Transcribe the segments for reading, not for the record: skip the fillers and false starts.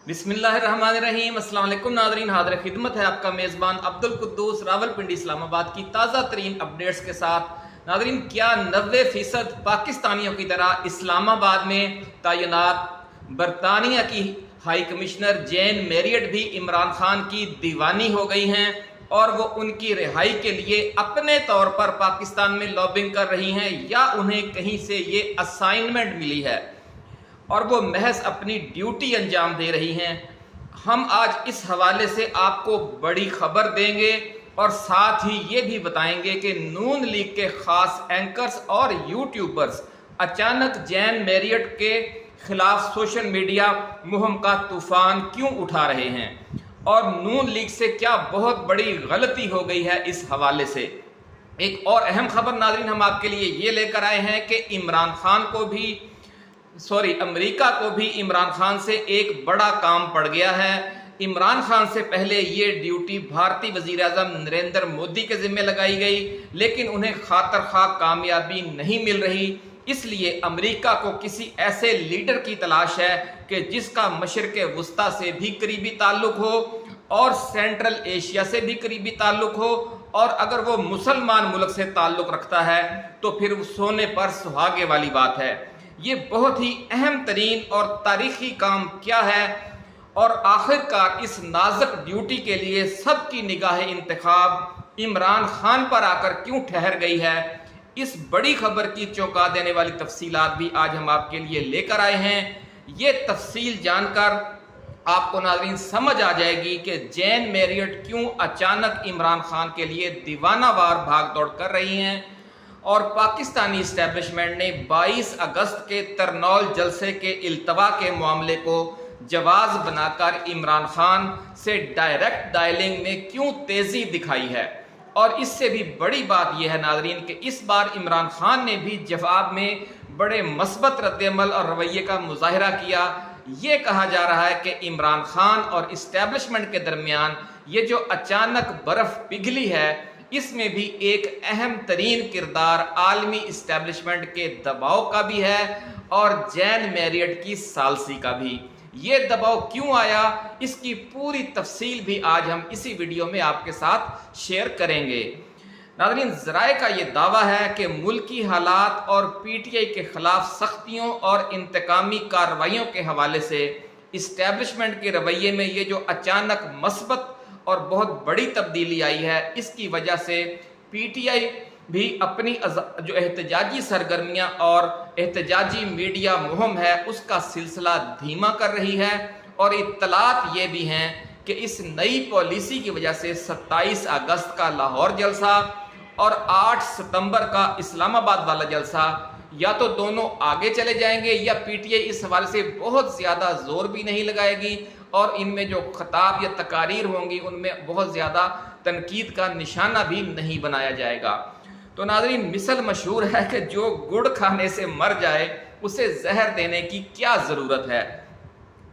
बिस्मिल्लाहिर्रहमानिर्रहीम। अस्सलाम वालेकुम नाज़रीन, हाज़िर खिदमत है आपका मेज़बान अब्दुल कुद्दूस रावलपिंडी इस्लामाबाद की ताज़ा तरीन अपडेट्स के साथ। नाज़रीन, क्या 90% पाकिस्तानियों की तरह इस्लामाबाद में तैनात बरतानिया की हाई कमिश्नर जेन मैरियट भी इमरान खान की दीवानी हो गई हैं और वो उनकी रिहाई के लिए अपने तौर पर पाकिस्तान में लॉबिंग कर रही हैं, या उन्हें कहीं से ये असाइनमेंट मिली है और वो महज अपनी ड्यूटी अंजाम दे रही हैं? हम आज इस हवाले से आपको बड़ी खबर देंगे और साथ ही ये भी बताएंगे कि नून लीग के खास एंकर्स और यूट्यूबर्स अचानक जैन मैरियट के खिलाफ सोशल मीडिया मुहिम का तूफान क्यों उठा रहे हैं और नून लीग से क्या बहुत बड़ी गलती हो गई है। इस हवाले से एक और अहम खबर नाज़रीन हम आपके लिए ये लेकर आए हैं कि अमेरिका को भी इमरान खान से एक बड़ा काम पड़ गया है। इमरान खान से पहले ये ड्यूटी भारतीय वज़ीर आज़म नरेंद्र मोदी के ज़िम्मे लगाई गई, लेकिन उन्हें खातर खा कामयाबी नहीं मिल रही। इसलिए अमेरिका को किसी ऐसे लीडर की तलाश है कि जिसका मशरिक़ वुस्ता से भी करीबी ताल्लुक़ हो और सेंट्रल एशिया से भी करीबी ताल्लुक़ हो, और अगर वो मुसलमान मुल्क से ताल्लुक़ रखता है तो फिर सोने पर सुहागे वाली बात है। ये बहुत ही अहम तरीन और तारीखी काम क्या है और आखिरकार इस नाजुक ड्यूटी के लिए सबकी निगाह इंतखाब इमरान खान पर आकर क्यों ठहर गई है, इस बड़ी खबर की चौंका देने वाली तफसीलात भी आज हम आपके लिए लेकर आए हैं। ये तफसील जानकर आपको नाज़रीन समझ आ जाएगी कि जैन मैरियट क्यों अचानक इमरान खान के लिए दीवानावार भाग दौड़ कर रही हैं और पाकिस्तानी इस्टेब्लिशमेंट ने 22 अगस्त के तरनौल जलसे के इल्तवा के मामले को जवाज बनाकर इमरान खान से डायरेक्ट डायलिंग में क्यों तेज़ी दिखाई है। और इससे भी बड़ी बात यह है नाज़रीन कि इस बार इमरान खान ने भी जवाब में बड़े मस्बत रद्दअमल और रवैये का मुजाहरा किया। ये कहा जा रहा है कि इमरान खान और इस्टेब्लिशमेंट के दरमियान ये जो अचानक बर्फ़ पिघली है, इसमें भी एक अहम तरीन किरदार आलमी इस्टेब्लिशमेंट के दबाव का भी है और जैन मैरियट की सालसी का भी। ये दबाव क्यों आया, इसकी पूरी तफसील भी आज हम इसी वीडियो में आपके साथ शेयर करेंगे। नाज़रीन, ज़राए का ये दावा है कि मुल्की हालात और पीटीआई के खिलाफ सख्तियों और इंतकामी कार्रवाइयों के हवाले से इस्टेब्लिशमेंट के रवैये में ये जो अचानक मस्बत और बहुत बड़ी तब्दीली आई है, इसकी वजह से पीटीआई भी अपनी जो एहतजाजी सरगर्मियां और एहतजाजी मीडिया मुहिम है उसका सिलसिला धीमा कर रही है। और इत्तलात ये भी हैं कि इस नई पॉलिसी की वजह से 27 अगस्त का लाहौर जलसा और 8 सितंबर का इस्लामाबाद वाला जलसा या तो दोनों आगे चले जाएंगे या पीटीआई इस हवाले से बहुत ज़्यादा जोर भी नहीं लगाएगी और इनमें जो खिताब या तकारीर होंगी उनमें बहुत ज़्यादा तनकीद का निशाना भी नहीं बनाया जाएगा। तो नाज़रीन, मिसल मशहूर है कि जो गुड़ खाने से मर जाए उसे जहर देने की क्या ज़रूरत है।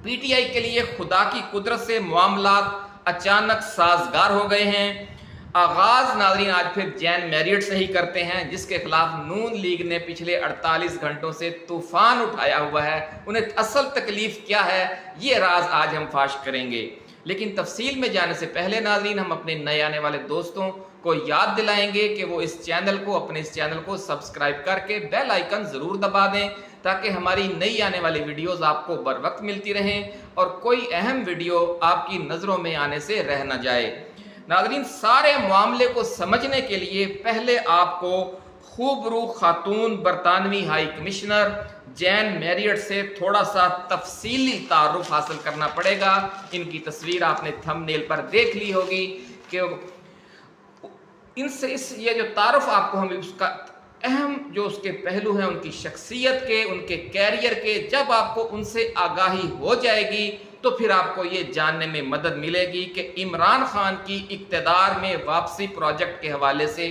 पीटीआई के लिए खुदा की कुदरत से मामलात अचानक साजगार हो गए हैं। आगाज़ नाज़रीन आज फिर जैन मैरियट से ही करते हैं, जिसके खिलाफ नून लीग ने पिछले 48 घंटों से तूफान उठाया हुआ है। उन्हें असल तकलीफ क्या है ये राज आज हम फाश करेंगे। लेकिन तफसील में जाने से पहले नाज़रीन हम अपने नए आने वाले दोस्तों को याद दिलाएंगे कि वो इस चैनल को सब्सक्राइब करके बेल आइकन ज़रूर दबा दें ताकि हमारी नई आने वाली वीडियोज़ आपको बर वक्त मिलती रहें और कोई अहम वीडियो आपकी नज़रों में आने से रह न जाए। नाज़रीन, सारे मामले को समझने के लिए पहले आपको खूबरू खातून बरतानवी हाई कमिश्नर जैन मैरियट से थोड़ा सा तफसीली तारुफ हासिल करना पड़ेगा। इनकी तस्वीर आपने थंबनेल पर देख ली होगी कि ये जो तारुफ आपको हम उसका अहम जो उसके पहलू हैं उनकी शख्सियत के, उनके कैरियर के, जब आपको उनसे आगाही हो जाएगी तो फिर आपको ये जानने में मदद मिलेगी कि इमरान खान की इक़्तिदार में वापसी प्रोजेक्ट के हवाले से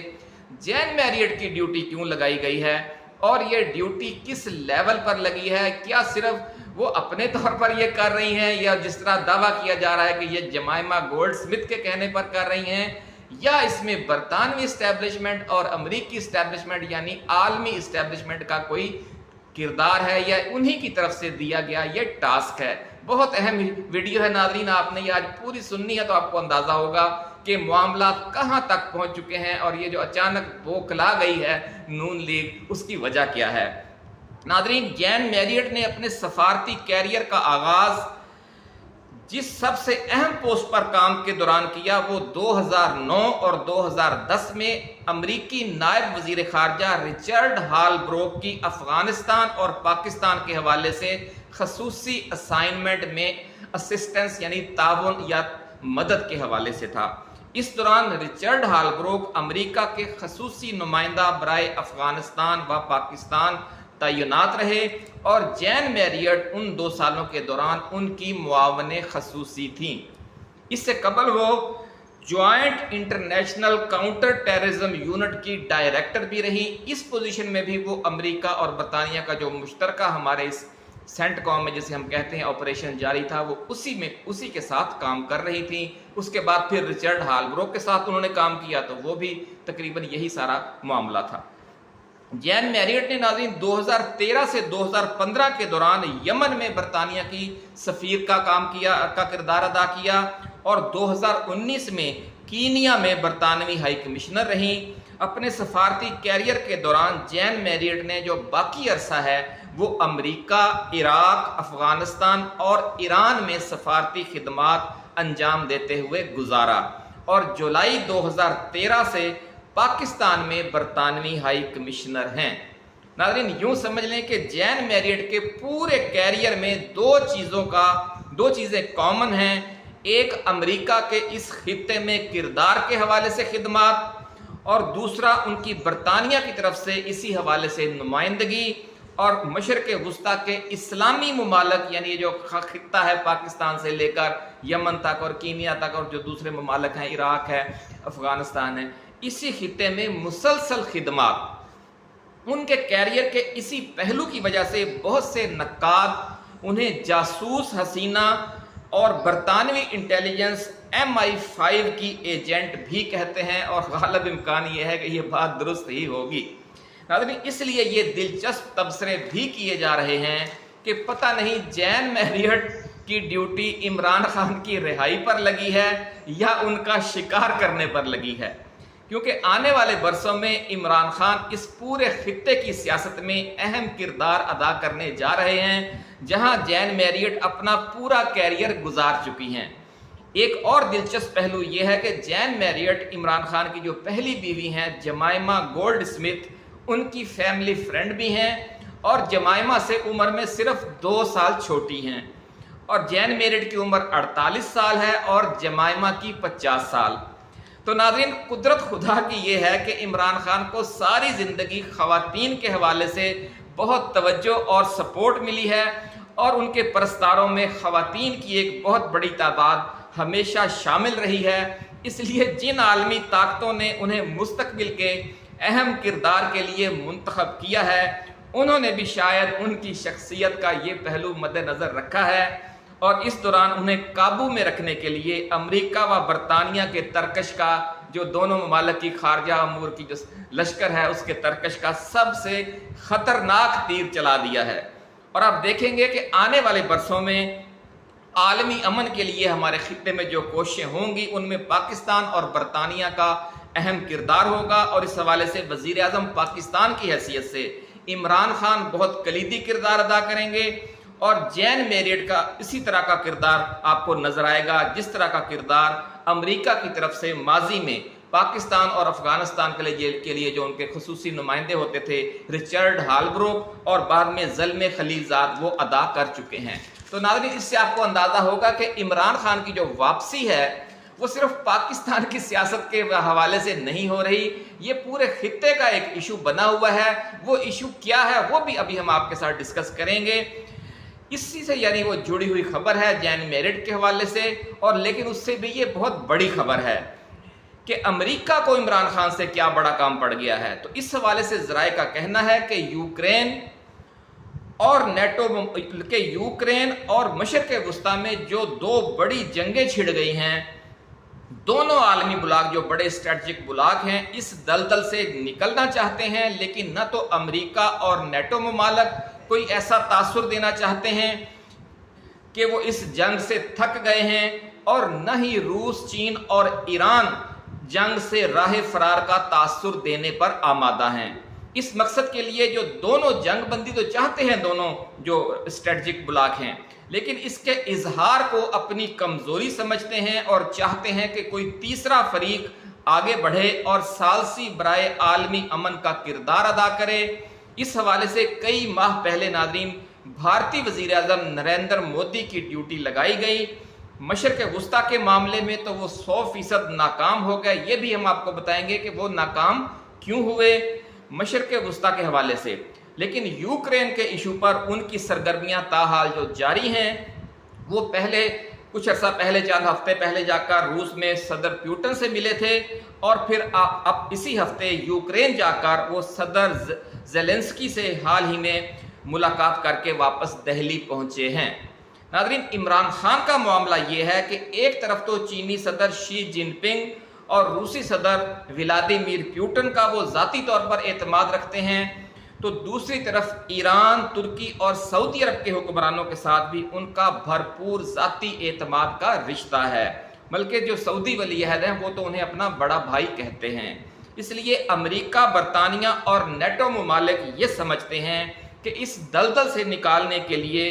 जैन मैरियट की ड्यूटी क्यों लगाई गई है और ये ड्यूटी किस लेवल पर लगी है। क्या सिर्फ वो अपने तौर पर ये कर रही हैं या जिस तरह दावा किया जा रहा है कि ये जमाइमा गोल्ड स्मिथ के कहने पर कर रही हैं, या इसमें बरतानवी इस्टेब्लिशमेंट और अमरीकी इस्टेब्लिशमेंट यानी आलमी इस्टेब्लिशमेंट का कोई किरदार है या उन्हीं की तरफ से दिया गया ये टास्क है। बहुत अहम वीडियो है नाज़रीन, आपने ये आज पूरी सुननी है तो आपको अंदाज़ा होगा कि मामला कहाँ तक पहुँच चुके हैं और ये जो अचानक बौखला गई है नून लीग, उसकी वजह क्या है। नाज़रीन, जैन मैरियट ने अपने सफारती कैरियर का आगाज़ जिस सबसे अहम पोस्ट पर काम के दौरान किया वो 2009 और 2010 में अमरीकी नायब वजीर खारजा रिचर्ड हालब्रोक की अफगानिस्तान और पाकिस्तान के हवाले से खसूसी असाइनमेंट में असिस्टेंस यानी ताउन या मदद के हवाले से था। इस दौरान रिचर्ड हालब्रोक अमरीका के खसूसी नुमाइंदा बराए अफगानिस्तान व पाकिस्तान तैनात रहे और जैन मैरियट उन 2 सालों के दौरान उनकी मुआवने खसूसी थी। इससे कबल वो joint international counter terrorism unit की डायरेक्टर भी रही। इस पोजीशन में भी वो अमेरिका और बरतानिया का जो मुश्तरका हमारे इस सेंटकॉम में जिसे हम कहते हैं ऑपरेशन जारी था, वो उसी के साथ काम कर रही थी। उसके बाद फिर रिचर्ड हालब्रोक के साथ उन्होंने काम किया तो वो भी तकरीबन यही सारा मामला था। जैन मैरियट ने नाज़रीन 2013 से 2015 के दौरान यमन में बरतानिया की सफ़ीर का किरदार अदा किया और 2019 में कीनिया में बरतानवी हाई कमिश्नर रहीं। अपने सफारती कैरियर के दौरान जैन मैरियट ने जो बाकी अरसा है वो अमरीका, इराक, अफगानिस्तान और ईरान में सफारती खिदमात अंजाम देते हुए गुजारा और जुलाई 2013 से पाकिस्तान में बरतानवी हाई कमिश्नर हैं। नाज़रीन, यूं समझ लें कि जैन मैरियट के पूरे कैरियर में दो चीज़ें कॉमन हैं। एक अमेरिका के इस खित्ते में किरदार के हवाले से खिदमात और दूसरा उनकी बरतानिया की तरफ से इसी हवाले से नुमाइंदगी और मशरक़ वुस्ता के इस्लामी ममालक यानी जो खित्ता है पाकिस्तान से लेकर यमन तक और कीनिया तक और जो दूसरे ममालक हैं इराक है, अफगानिस्तान है, इसी खित्ते में मुसलसल खिदमात। उनके कैरियर के इसी पहलू की वजह से बहुत से नक्काद उन्हें जासूस हसीना और बरतानवी इंटेलिजेंस MI5 की एजेंट भी कहते हैं और गालिब इम्कान ये है कि ये बात दुरुस्त ही होगी। नाज़रीन, इसलिए ये दिलचस्प तबसरे भी किए जा रहे हैं कि पता नहीं जैन मैरियट की ड्यूटी इमरान खान की रिहाई पर लगी है या उनका शिकार करने पर लगी है, क्योंकि आने वाले बरसों में इमरान खान इस पूरे खित्ते की सियासत में अहम किरदार अदा करने जा रहे हैं, जहां जैन मैरियट अपना पूरा कैरियर गुजार चुकी हैं। एक और दिलचस्प पहलू यह है कि जैन मैरियट इमरान खान की जो पहली बीवी हैं जमाइमा गोल्ड स्मिथ, उनकी फैमिली फ्रेंड भी हैं और जमाइमा से उम्र में सिर्फ 2 साल छोटी हैं और जैन मैरियट की उम्र 48 साल है और जमाइमा की 50 साल। तो नाज़रीन, कुदरत खुदा की ये है कि इमरान खान को सारी ज़िंदगी ख़वातीन के हवाले से बहुत तवज्जो और सपोर्ट मिली है और उनके परस्तारों में ख़वातीन की एक बहुत बड़ी तादाद हमेशा शामिल रही है। इसलिए जिन आलमी ताकतों ने उन्हें मुस्तकबिल के अहम किरदार के लिए मुंतखब किया है, उन्होंने भी शायद उनकी शख्सियत का ये पहलू मद्देनज़र रखा है और इस दौरान उन्हें काबू में रखने के लिए अमेरिका व बरतानिया के तरकश का, जो दोनों ममालिक की खारजा अमूर की जो लश्कर है उसके तरकश का सबसे ख़तरनाक तीर चला दिया है। और आप देखेंगे कि आने वाले बरसों में आलमी अमन के लिए हमारे खित्ते में जो कोशिशें होंगी उनमें पाकिस्तान और बरतानिया का अहम किरदार होगा और इस हवाले से वज़ीर आज़म पाकिस्तान की हैसियत से इमरान खान बहुत कलीदी किरदार अदा करेंगे और जैन मैरियट का इसी तरह का किरदार आपको नजर आएगा जिस तरह का किरदार अमेरिका की तरफ से माजी में पाकिस्तान और अफगानिस्तान के लिए जो उनके खुसूसी नुमाइंदे होते थे रिचर्ड हालब्रोक और बाद में ज़ल्मे खलीलजाद वो अदा कर चुके हैं। तो नाज़रीन, इससे आपको अंदाज़ा होगा कि इमरान खान की जो वापसी है वो सिर्फ पाकिस्तान की सियासत के हवाले से नहीं हो रही, ये पूरे खित्ते का एक इशू बना हुआ है। वो इशू क्या है वो भी अभी हम आपके साथ डिस्कस करेंगे। इसी से यानी वो जुड़ी हुई खबर है जैन मैरियट के हवाले से, और लेकिन उससे भी ये बहुत बड़ी खबर है कि अमेरिका को इमरान खान से क्या बड़ा काम पड़ गया है। तो इस हवाले से ज़राए का कहना है कि यूक्रेन और मशरक़ वुस्ता में जो 2 बड़ी जंगें छिड़ गई हैं, दोनों आलमी बुलाक जो बड़े स्ट्रेटजिक बुलाक हैं इस दलदल से निकलना चाहते हैं, लेकिन न तो अमेरिका और नेटो ममालक कोई ऐसा तासुर देना चाहते हैं کہ وہ اس جنگ سے تھک گئے ہیں اور نہ ہی روس، چین اور ایران جنگ سے راہ فرار کا تاثر دینے پر آمادہ ہیں۔ اس مقصد کے لیے جو دونوں جنگ بندی تو چاہتے ہیں، دونوں جو اسٹریٹجک بلاک ہیں، لیکن اس کے اظہار کو اپنی کمزوری سمجھتے ہیں اور چاہتے ہیں کہ کوئی تیسرا فریق آگے بڑھے اور ثالثی برائے عالمی امن کا کردار ادا کرے۔ اس حوالے سے کئی ماہ پہلے ناظرین بھارتی وزیر اعظم نریندر مودی کی ڈیوٹی لگائی گئی۔ مشرق وسطیٰ کے معاملے میں تو وہ 100% ناکام ہو گئے۔ یہ بھی ہم آپ کو بتائیں گے کہ وہ ناکام کیوں ہوئے مشرق وسطیٰ کے حوالے سے، لیکن یوکرین کے ایشو پر ان کی سرگرمیاں تاحال جو جاری ہیں، وہ کچھ عرصہ پہلے، چند ہفتے پہلے جا کر روس میں صدر پیوٹن سے ملے تھے، اور پھر اب اسی ہفتے یوکرین جا کر وہ صدر زیلنسکی سے حال ہی میں ملاقات کر کے واپس دہلی پہنچے ہیں۔ ناظرین، عمران خان کا معاملہ یہ ہے کہ ایک طرف تو چینی صدر شی جن پنگ اور روسی صدر ولادیمیر پیوٹن کا وہ ذاتی طور پر اعتماد رکھتے ہیں، تو دوسری طرف ایران، ترکی اور سعودی عرب کے حکمرانوں کے ساتھ بھی ان کا بھرپور ذاتی اعتماد کا رشتہ ہے، بلکہ جو سعودی ولی عہد ہیں وہ تو انہیں اپنا بڑا بھائی کہتے ہیں۔ اس لیے امریکہ، برطانیہ اور نیٹو ممالک یہ سمجھتے ہیں کہ اس دلدل سے نکالنے کے لیے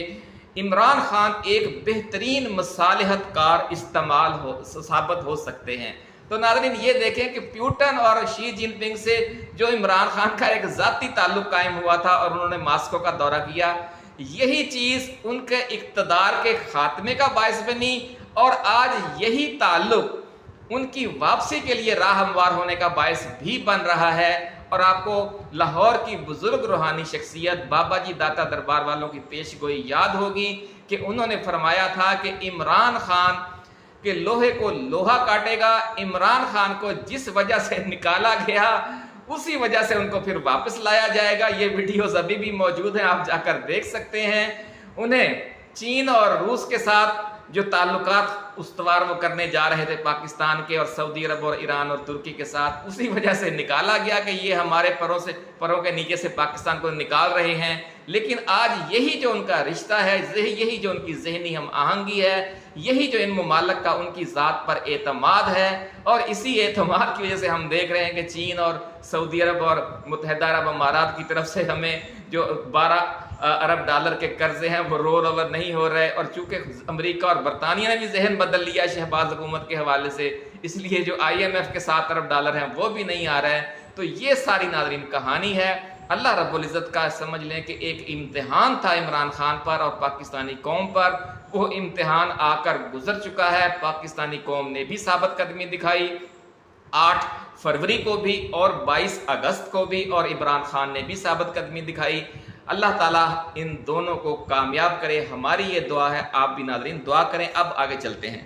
عمران خان ایک بہترین مصالحت کار ثابت ہو سکتے ہیں۔ تو ناظرین یہ دیکھیں کہ پیوٹن اور شی جن پنگ سے جو عمران خان کا ایک ذاتی تعلق قائم ہوا تھا اور انہوں نے ماسکو کا دورہ کیا، یہی چیز ان کے اقتدار کے خاتمے کا باعث بنی، اور آج یہی تعلق ان کی واپسی کے لیے راہ ہموار ہونے کا باعث بھی بن رہا ہے۔ اور آپ کو لاہور کی بزرگ روحانی شخصیت بابا جی داتا دربار والوں کی پیش گوئی یاد ہوگی کہ انہوں نے فرمایا تھا کہ عمران خان کے لوہے کو لوہا کاٹے گا، عمران خان کو جس وجہ سے نکالا گیا اسی وجہ سے ان کو پھر واپس لایا جائے گا۔ یہ ویڈیوز ابھی بھی موجود ہیں، آپ جا کر دیکھ سکتے ہیں۔ انہیں چین اور روس کے ساتھ جو تعلقات استوار وہ کرنے جا رہے تھے پاکستان کے، اور سعودی عرب اور ایران اور ترکی کے ساتھ، اسی وجہ سے نکالا گیا کہ یہ ہمارے پروں کے نیچے سے پاکستان کو نکال رہے ہیں۔ لیکن آج یہی جو ان کا رشتہ ہے، یہی جو ان کی ذہنی ہم آہنگی ہے، یہی جو ان ممالک کا ان کی ذات پر اعتماد ہے، اور اسی اعتماد کی وجہ سے ہم دیکھ رہے ہیں کہ چین اور سعودی عرب اور متحدہ عرب امارات کی طرف سے ہمیں جو 12 ارب ڈالر کے قرضے ہیں وہ رول اوور نہیں ہو رہے، اور چونکہ امریکہ اور برطانیہ نے بھی ذہن بدل لیا شہباز حکومت کے حوالے سے، اس لیے جو IMF کے 7 ارب ڈالر ہیں وہ بھی نہیں آ رہے ہیں۔ تو یہ ساری ناظرین کہانی ہے۔ اللہ رب العزت کا سمجھ لیں کہ ایک امتحان تھا عمران خان پر اور پاکستانی قوم پر، وہ امتحان آ کر گزر چکا ہے۔ پاکستانی قوم نے بھی ثابت قدمی دکھائی، 8 فروری کو بھی اور 22 اگست کو بھی، اور عمران خان نے بھی ثابت قدمی دکھائی۔ اللہ تعالیٰ ان دونوں کو کامیاب کرے، ہماری یہ دعا ہے، آپ بھی ناظرین دعا کریں۔ اب آگے چلتے ہیں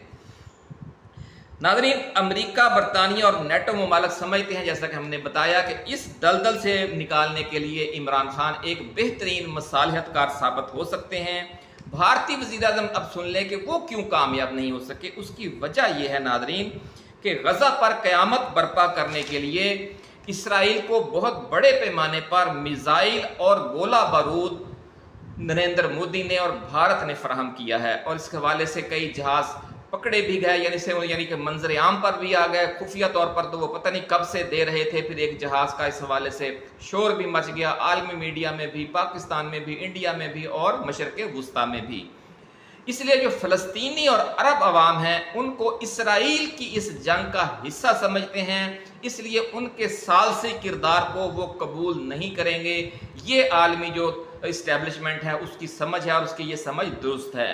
ناظرین۔ امریکہ، برطانیہ اور نیٹو ممالک سمجھتے ہیں، جیسا کہ ہم نے بتایا، کہ اس دلدل سے نکالنے کے لیے عمران خان ایک بہترین مصالحت کار ثابت ہو سکتے ہیں۔ بھارتی وزیر اعظم اب سن لیں کہ وہ کیوں کامیاب نہیں ہو سکے۔ اس کی وجہ یہ ہے ناظرین کہ غزہ پر قیامت برپا کرنے کے لیے اسرائیل کو بہت بڑے پیمانے پر میزائل اور گولہ بارود نریندر مودی نے اور بھارت نے فراہم کیا ہے، اور اس کے حوالے سے کئی جہاز پکڑے بھی گئے، یعنی کہ منظر عام پر بھی آ گئے۔ خفیہ طور پر تو وہ پتہ نہیں کب سے دے رہے تھے، پھر ایک جہاز کا اس حوالے سے شور بھی مچ گیا، عالمی میڈیا میں بھی، پاکستان میں بھی، انڈیا میں بھی اور مشرق وسطیٰ میں بھی۔ اس لیے جو فلسطینی اور عرب عوام ہیں ان کو اسرائیل کی اس جنگ کا حصہ سمجھتے ہیں، اس لیے ان کے ثالثی کردار کو وہ قبول نہیں کریں گے۔ یہ عالمی جو اسٹیبلشمنٹ ہے اس کی سمجھ ہے، اور اس کی یہ سمجھ درست ہے۔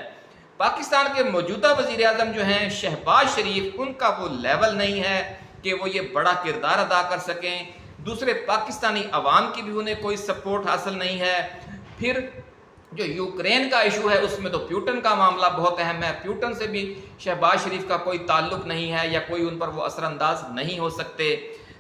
پاکستان کے موجودہ وزیر اعظم جو ہیں شہباز شریف، ان کا وہ لیول نہیں ہے کہ وہ یہ بڑا کردار ادا کر سکیں۔ دوسرے پاکستانی عوام کی بھی انہیں کوئی سپورٹ حاصل نہیں ہے۔ پھر جو یوکرین کا ایشو ہے اس میں تو پیوٹن کا معاملہ بہت اہم ہے، پیوٹن سے بھی شہباز شریف کا کوئی تعلق نہیں ہے یا کوئی ان پر وہ اثر انداز نہیں ہو سکتے۔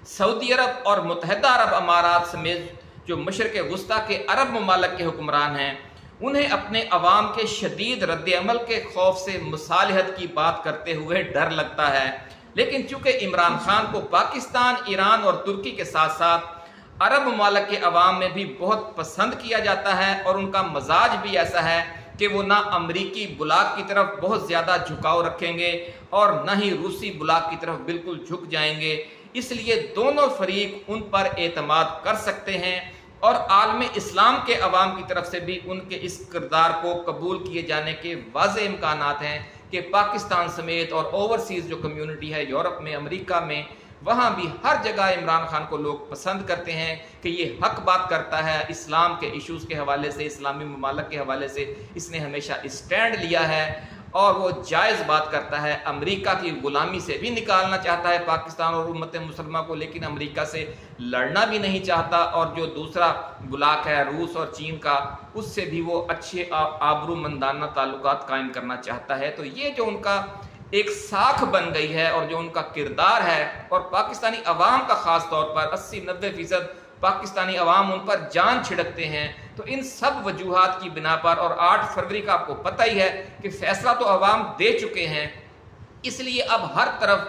سعودی عرب اور متحدہ عرب امارات سمیت جو مشرق وسطیٰ کے عرب ممالک کے حکمران ہیں، انہیں اپنے عوام کے شدید رد عمل کے خوف سے مصالحت کی بات کرتے ہوئے ڈر لگتا ہے۔ لیکن چونکہ عمران خان کو پاکستان، ایران اور ترکی کے ساتھ ساتھ عرب ممالک کے عوام میں بھی بہت پسند کیا جاتا ہے، اور ان کا مزاج بھی ایسا ہے کہ وہ نہ امریکی بلاک کی طرف بہت زیادہ جھکاؤ رکھیں گے اور نہ ہی روسی بلاک کی طرف بالکل جھک جائیں گے، اس لیے دونوں فریق ان پر اعتماد کر سکتے ہیں، اور عالم اسلام کے عوام کی طرف سے بھی ان کے اس کردار کو قبول کیے جانے کے واضح امکانات ہیں کہ پاکستان سمیت اور اوورسیز جو کمیونٹی ہے یورپ میں، امریکہ میں، وہاں بھی ہر جگہ عمران خان کو لوگ پسند کرتے ہیں کہ یہ حق بات کرتا ہے، اسلام کے ایشوز کے حوالے سے، اسلامی ممالک کے حوالے سے اس نے ہمیشہ اسٹینڈ لیا ہے، اور وہ جائز بات کرتا ہے، امریکہ کی غلامی سے بھی نکالنا چاہتا ہے پاکستان اور امت مسلمہ کو، لیکن امریکہ سے لڑنا بھی نہیں چاہتا، اور جو دوسرا بلاک ہے روس اور چین کا، اس سے بھی وہ اچھے آبرو مندانہ تعلقات قائم کرنا چاہتا ہے۔ تو یہ جو ان کا ایک ساکھ بن گئی ہے اور جو ان کا کردار ہے، اور پاکستانی عوام کا خاص طور پر 80-90% پاکستانی عوام ان پر جان چھڑکتے ہیں، تو ان سب وجوہات کی بنا پر، اور 8 فروری کا آپ کو پتہ ہی ہے کہ فیصلہ تو عوام دے چکے ہیں، اس لیے اب ہر طرف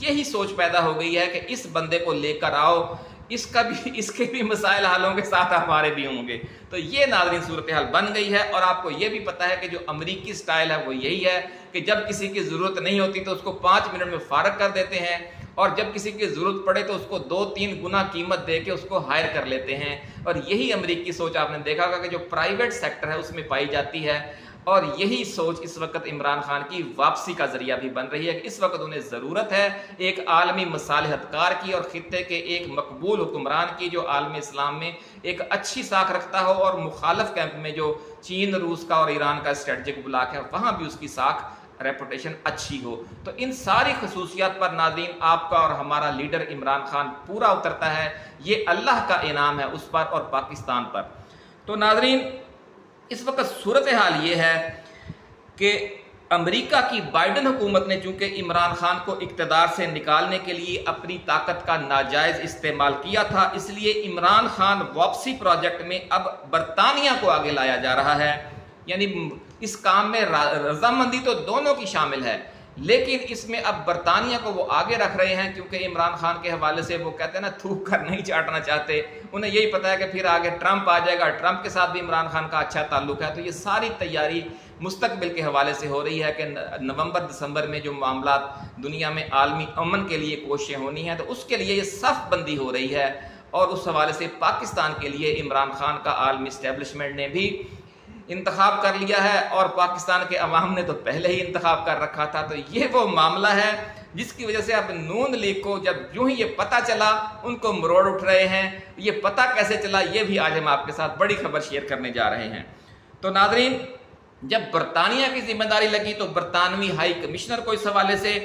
یہی سوچ پیدا ہو گئی ہے کہ اس بندے کو لے کر آؤ، اس کے بھی مسائل حل ہوں گے، ساتھ ہمارے بھی ہوں گے۔ تو یہ ناظرین صورتحال بن گئی ہے، اور آپ کو یہ بھی پتہ ہے کہ جو امریکی سٹائل ہے وہ یہی ہے کہ جب کسی کی ضرورت نہیں ہوتی تو اس کو 5 منٹ میں فارغ کر دیتے ہیں، اور جب کسی کی ضرورت پڑے تو اس کو 2-3 گنا قیمت دے کے اس کو ہائر کر لیتے ہیں، اور یہی امریکی سوچ آپ نے دیکھا ہوگا کہ جو پرائیویٹ سیکٹر ہے اس میں پائی جاتی ہے، اور یہی سوچ اس وقت عمران خان کی واپسی کا ذریعہ بھی بن رہی ہے کہ اس وقت انہیں ضرورت ہے ایک عالمی مصالحت کار کی اور خطے کے ایک مقبول حکمران کی جو عالم اسلام میں ایک اچھی ساکھ رکھتا ہو، اور مخالف کیمپ میں جو چین، روس کا اور ایران کا اسٹریٹجک بلاک ہے وہاں بھی اس کی ساکھ ریپوٹیشن اچھی ہو۔ تو ان ساری خصوصیات پر ناظرین آپ کا اور ہمارا لیڈر عمران خان پورا اترتا ہے، یہ اللہ کا انعام ہے اس پر اور پاکستان پر۔ تو ناظرین اس وقت صورتحال یہ ہے کہ امریکہ کی بائیڈن حکومت نے چونکہ عمران خان کو اقتدار سے نکالنے کے لیے اپنی طاقت کا ناجائز استعمال کیا تھا، اس لیے عمران خان واپسی پروجیکٹ میں اب برطانیہ کو آگے لایا جا رہا ہے، یعنی اس کام میں رضامندی تو دونوں کی شامل ہے، لیکن اس میں اب برطانیہ کو وہ آگے رکھ رہے ہیں کیونکہ عمران خان کے حوالے سے وہ کہتے ہیں نا تھوک کر نہیں چاٹنا چاہتے، انہیں یہی پتا ہے کہ پھر آگے ٹرمپ آ جائے گا، ٹرمپ کے ساتھ بھی عمران خان کا اچھا تعلق ہے، تو یہ ساری تیاری مستقبل کے حوالے سے ہو رہی ہے کہ نومبر دسمبر میں جو معاملات دنیا میں عالمی امن کے لیے کوششیں ہونی ہیں تو اس کے لیے یہ صف بندی ہو رہی ہے، اور اس حوالے سے پاکستان کے لیے عمران خان کا عالمی اسٹیبلشمنٹ نے بھی انتخاب کر لیا ہے، اور پاکستان کے عوام نے تو پہلے ہی انتخاب کر رکھا تھا۔ تو یہ وہ معاملہ ہے جس کی وجہ سے اب نون لیگ کو جب یوں ہی یہ پتہ چلا ان کو مروڑ اٹھ رہے ہیں، یہ پتہ کیسے چلا یہ بھی آج ہم آپ کے ساتھ بڑی خبر شیئر کرنے جا رہے ہیں۔ تو ناظرین جب برطانیہ کی ذمہ داری لگی تو برطانوی ہائی کمشنر کو اس حوالے سے،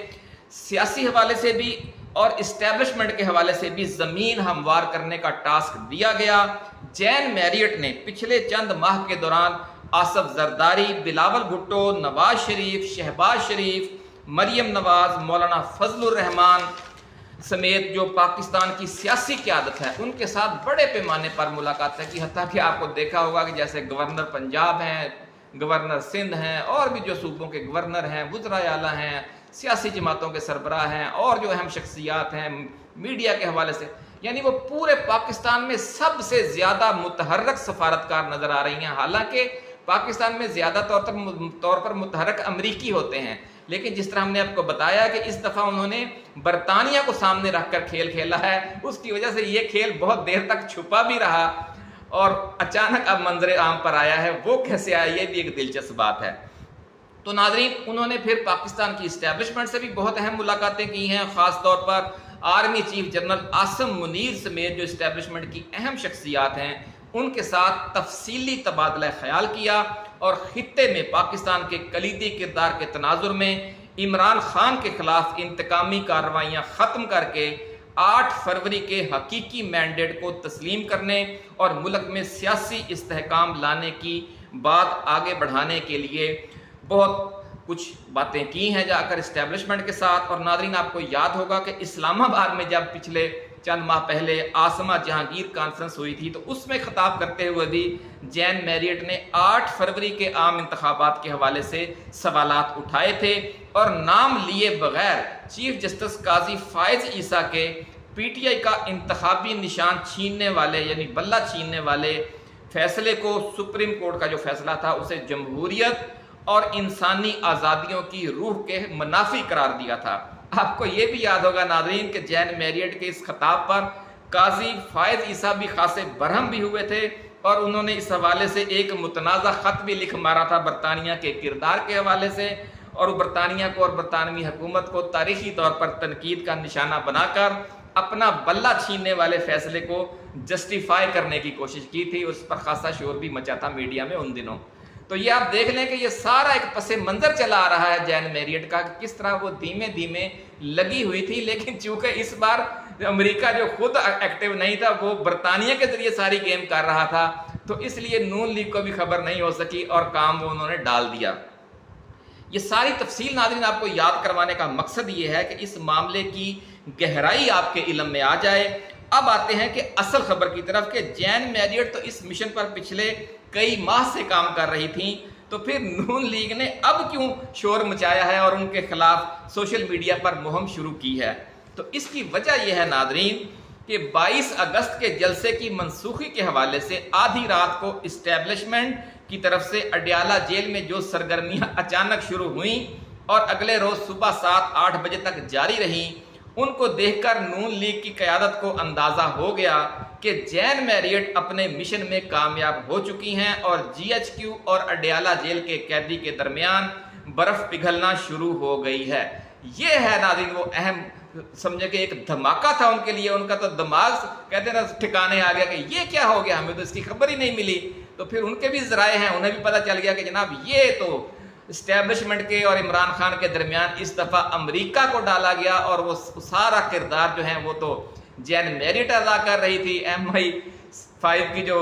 سیاسی حوالے سے بھی اور اسٹیبلشمنٹ کے حوالے سے بھی زمین ہموار کرنے کا ٹاسک دیا گیا۔ جین میریٹ نے پچھلے چند ماہ کے دوران آصف زرداری، بلاول بھٹو، نواز شریف، شہباز شریف، مریم نواز، مولانا فضل الرحمان سمیت جو پاکستان کی سیاسی قیادت ہے ان کے ساتھ بڑے پیمانے پر ملاقاتیں کی، حتیٰ کہ آپ کو دیکھا ہوگا کہ جیسے گورنر پنجاب ہیں، گورنر سندھ ہیں، اور بھی جو صوبوں کے گورنر ہیں، وزرائے اعلیٰ ہیں، سیاسی جماعتوں کے سربراہ ہیں، اور جو اہم شخصیات ہیں میڈیا کے حوالے سے، یعنی وہ پورے پاکستان میں سب سے زیادہ متحرک سفارتکار نظر آ رہی ہیں، حالانکہ پاکستان میں زیادہ طور پر متحرک امریکی ہوتے ہیں، لیکن جس طرح ہم نے آپ کو بتایا کہ اس دفعہ انہوں نے برطانیہ کو سامنے رکھ کر کھیل کھیلا ہے، اس کی وجہ سے یہ کھیل بہت دیر تک چھپا بھی رہا اور اچانک اب منظر عام پر آیا ہے، وہ کیسے آیا یہ بھی ایک دلچسپ بات ہے۔ تو ناظرین انہوں نے پھر پاکستان کی اسٹیبلشمنٹ سے بھی بہت اہم ملاقاتیں کی ہیں، خاص طور پر army chief general Asim Munir سمیت جو اسٹیبلشمنٹ کی اہم شخصیات ہیں ان کے ساتھ تفصیلی تبادلہ خیال کیا، اور خطے میں پاکستان کے کلیدی کردار کے تناظر میں عمران خان کے خلاف انتقامی کارروائیاں ختم کر کے 8 فروری کے حقیقی مینڈیٹ کو تسلیم کرنے اور ملک میں سیاسی استحکام لانے کی بات آگے بڑھانے کے لیے بہت کچھ باتیں کی ہیں جا کر اسٹیبلشمنٹ کے ساتھ۔ اور ناظرین آپ کو یاد ہوگا کہ اسلام آباد میں جب پچھلے چند ماہ پہلے عاصمہ جہانگیر کانفرنس ہوئی تھی تو اس میں خطاب کرتے ہوئے بھی جین میریٹ نے 8 فروری کے عام انتخابات کے حوالے سے سوالات اٹھائے تھے، اور نام لیے بغیر چیف جسٹس قاضی فائز عیسیٰ کے پی ٹی آئی کا انتخابی نشان چھیننے والے یعنی بلہ چھیننے والے फैसले को, सुप्रीम कोर्ट का जो फैसला था उसे जमहूरियत और इंसानी आज़ादियों की रूह के मुनाफी करार दिया था। आपको ये भी याद होगा नाज़रीन कि जैन मैरियट के इस खिताब पर काजी फायद ईसा भी खासे बरहम भी हुए थे और उन्होंने इस हवाले से एक मुतनाज़ा ख़त भी लिख मारा था बरतानिया के किरदार के हवाले से, और बरतानिया को और बरतानवी हुकूमत को तारीखी तौर पर तनकीद का निशाना बनाकर अपना बल्ला छीनने वाले फैसले को जस्टिफाई करने की कोशिश की थी। उस पर खासा शोर भी मचा था मीडिया में उन दिनों। तो ये आप देख लें कि ये सारा एक पसे मंजर चला आ रहा है जैन मैरियट का, किस तरह वो धीमे धीमे लगी हुई थी, लेकिन चूंकि इस बार अमेरिका जो खुद एक्टिव नहीं था वो बरतानिया के जरिए सारी गेम कर रहा था, तो इसलिए नून लीग को भी खबर नहीं हो सकी और काम वो उन्होंने डाल दिया। ये सारी तफसील नाज़रीन आपको याद करवाने का मकसद ये है कि इस मामले की गहराई आपके इल्म में आ जाए। अब आते हैं कि असल खबर की तरफ कि जैन मैरियट तो इस मिशन पर पिछले कई माह से काम कर रही थी, तो फिर नून लीग ने अब क्यों शोर मचाया है और उनके खिलाफ सोशल मीडिया पर मुहिम शुरू की है। तो इसकी वजह यह है नाज़रीन कि 22 अगस्त के जलसे की मनसूखी के हवाले से आधी रात को इस्टेब्लिशमेंट की तरफ से अडयाला जेल में जो सरगर्मियां अचानक शुरू हुई और अगले रोज सुबह 7-8 बजे तक जारी रहीं, उनको देखकर नून लीग की क़यादत को अंदाज़ा हो गया कि जैन मैरियट अपने मिशन में कामयाब हो चुकी हैं और GHQ और अडयाला जेल के कैदी के दरमियान बर्फ़ पिघलना शुरू हो गई है। ये है नाज़रीन वो अहम, समझे कि एक धमाका था उनके लिए। उनका तो दिमाग कहते हैं ना ठिकाने आ गया कि ये क्या हो गया, हमें तो इसकी खबर ही नहीं मिली। तो फिर उनके भी ज़राए हैं, उन्हें भी पता चल गया कि जनाब ये तो इस्टेब्लिशमेंट के और इमरान खान के दरमियान इस दफ़ा अमेरिका को डाला गया और वो सारा किरदार जो है वो तो जैन मैरियट अदा कर रही थी। MI5 की जो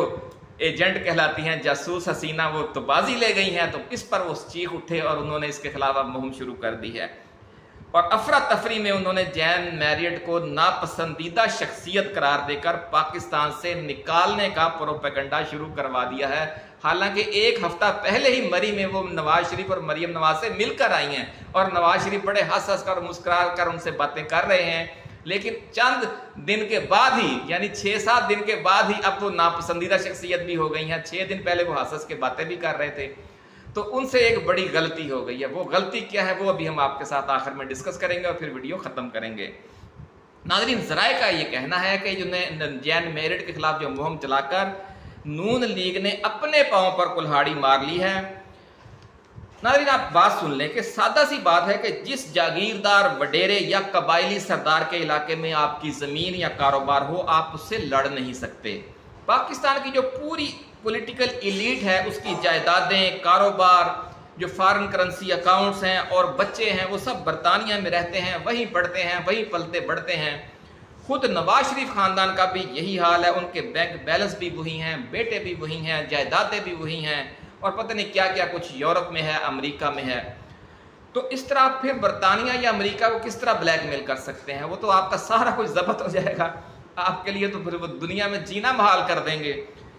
एजेंट कहलाती हैं, जासूस हसीना, वो तो बाजी ले गई हैं। तो इस पर वो चीख उठे और उन्होंने इसके खिलाफ अब मुहिम शुरू कर दी है और अफरा तफरी में उन्होंने जैन मैरियट को नापसंदीदा शख्सियत करार देकर पाकिस्तान से निकालने का प्रोपेगेंडा शुरू करवा दिया है। हालांकि एक हफ्ता पहले ही मरी में वो नवाज शरीफ और मरियम नवाज से मिलकर आई हैं और नवाज शरीफ बड़े हंस हंस कर मुस्कुरा कर उनसे बातें कर रहे हैं, लेकिन चंद दिन के बाद ही, यानी 6-7 दिन के बाद ही अब वो नापसंदीदा शख्सियत भी हो गई हैं। 6 दिन पहले वो हंस हंस के बातें भी कर रहे थे। तो उनसे एक बड़ी गलती हो गई है। वो गलती क्या है वो अभी हम आपके साथ आखिर में डिस्कस करेंगे और फिर वीडियो ख़त्म करेंगे। नाज़रीन, ज़राए का ये कहना है कि जो जैन मैरियट के खिलाफ जो मुहिम चलाकर नून लीग ने अपने पाँव पर कुल्हाड़ी मार ली है। नाज़रीन, आप बात सुन लें कि सादा सी बात है कि जिस जागीरदार, वडेरे या कबायली सरदार के इलाके में आपकी ज़मीन या कारोबार हो, आप उससे लड़ नहीं सकते। पाकिस्तान की जो पूरी पॉलिटिकल एलीट है उसकी जायदादें, कारोबार, जो फॉरेन करेंसी अकाउंट्स हैं और बच्चे हैं, वो सब बरतानिया में रहते हैं, वहीं पढ़ते हैं, वहीं पलते बढ़ते हैं। खुद नवाज शरीफ ख़ानदान का भी यही हाल है। उनके बैंक बैलेंस भी वही हैं, बेटे भी वही हैं, जायदादें भी वही हैं और पता नहीं क्या क्या कुछ यूरोप में है, अमेरिका में है। तो इस तरह फिर बरतानिया या अमेरिका को किस तरह ब्लैकमेल कर सकते हैं? वो तो आपका सारा कुछ ज़ब्त हो जाएगा, आपके लिए तो फिर वो दुनिया में जीना महाल कर देंगे।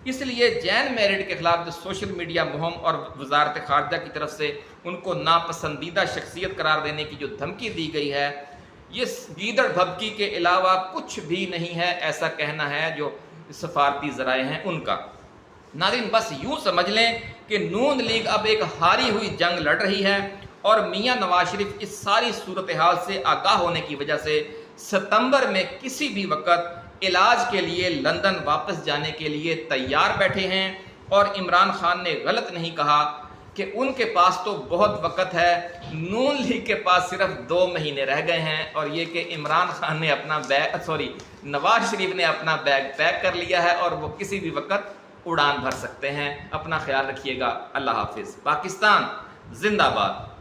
इसलिए जैन मैरियट के खिलाफ जो सोशल मीडिया मुहिम और वजारत खारजा की तरफ से उनको नापसंदीदा शख्सियत करार देने की जो धमकी दी गई है, ये गीदड़ भभकी के अलावा कुछ भी नहीं है, ऐसा कहना है जो सफारती ज़राए हैं उनका। नाज़रीन, बस यूँ समझ लें कि नून लीग अब एक हारी हुई जंग लड़ रही है और मियाँ नवाज शरीफ इस सारी सूरत हाल से आगाह होने की वजह से सितंबर में किसी भी वक्त इलाज के लिए लंदन वापस जाने के लिए तैयार बैठे हैं। और इमरान खान ने गलत नहीं कहा कि उनके पास तो बहुत वक्त है, नून लीग के पास सिर्फ 2 महीने रह गए हैं और ये कि इमरान खान ने अपना नवाज शरीफ ने अपना बैग पैक कर लिया है और वो किसी भी वक्त उड़ान भर सकते हैं। अपना ख्याल रखिएगा। अल्लाह हाफिज़। पाकिस्तान जिंदाबाद।